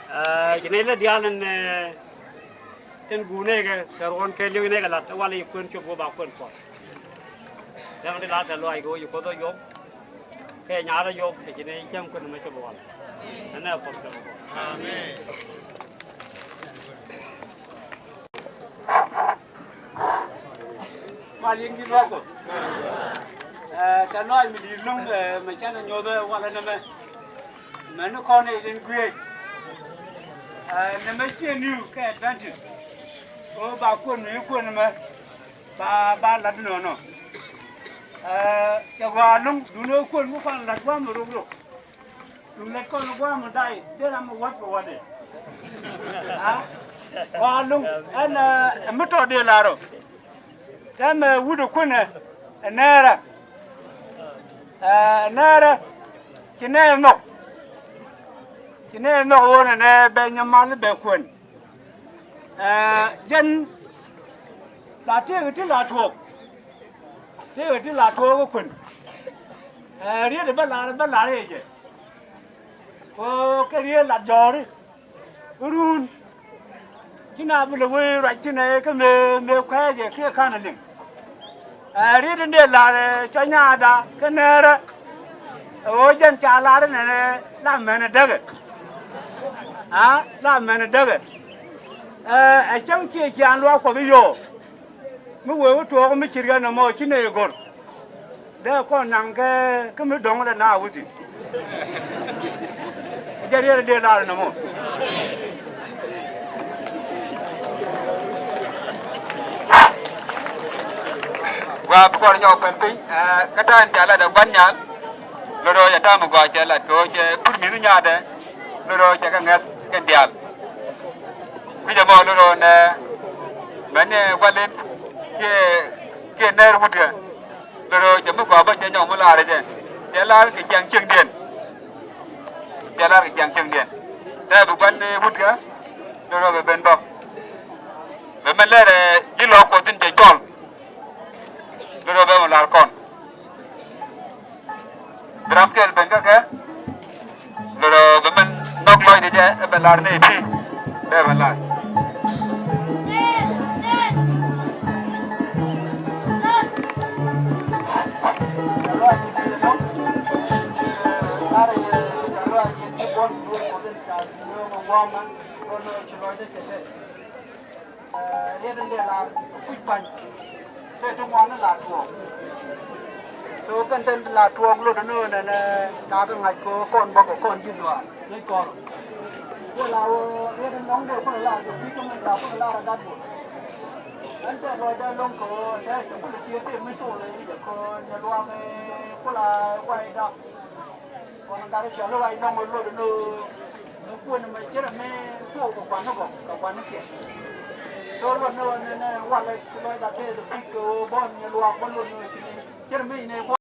Cái này là dia lên trên gune cái ron cái liu này cái lát wala ikun chụp vào kun phật yang đi lát là ai go yuko do yop cái nhà đó yop cái này chẳng kun mà chụp vào anh em phật chụp Amen. mà liên cái đó cơ cha nói mình đi lung mà cha nó nhớ về wala nó mà nó con này đến quê nó mới chia new cái advantage bà quân mấy quân mà ba lật nữa nó cho qua lung đủ nữa quân cũng còn lật qua mà đúng rồi đúng lật con qua mà đây để làm một vật của này qua lung anh mất trò đi là rồi thế mà vui được quân này nè chỉ nè ngọc chỉ nè ngọc này bên nhà máy bên quân dân là thế là thuộc thế là thuộc của quân riêng để bắt lá đấy chứ cái riêng là giò đấy run chứ nào bây giờ quay lại chứ này cái mè khoe gì kia khăn là liền riêng để là cho nhà đã cái này đó dân trả lá đấy này làm mẹ này đỡ làm mẹ này đỡ chẳng chỉ ăn loa của bây giờ mới vừa tôi có mấy chuyện cái nào mà chỉ này gọi để con nàng cái mấy đồng là nào vậy giờ đi là nó mà và con nhau phần tính cái trại trả lại được ban nhàn rồi giờ ta một gọi trả lại cô sẽ bút miếng nhà đấy rồi sẽ cái nghe cái điệp bây giờ mọi rồi nè bên quan lên cái nơi hút kìa rồi chỉ một quả bên trên nhau mới là đấy chứ để là cái chàng chân điện để là cái chàng chân điện đây một quan hút kìa rồi về bên bọc về bên đây là dưới lò của tin chạy tròn rồi về một là con gram cái bên cái rồi về bên nóc lôi đi chứ bên là này đi đây bên là số cần tên là tuồng luôn đó nữa là cá cái ngày có con bao con gì nữa lấy con cái là cái nóng được con là được cái trong mình là con là đắt buồn anh ta nói ra lông có thế chúng ta chia tiền mấy tổ này để con nhà loa cái con là quay đó còn cái chuyện nó quay nông một luôn nó quên mà chết là mẹ phụ của quán nó bỏ cả quán nó kiện rồi nó quan lại nói đặt thế được cái bon nhà loa con luôn chết là mẹ này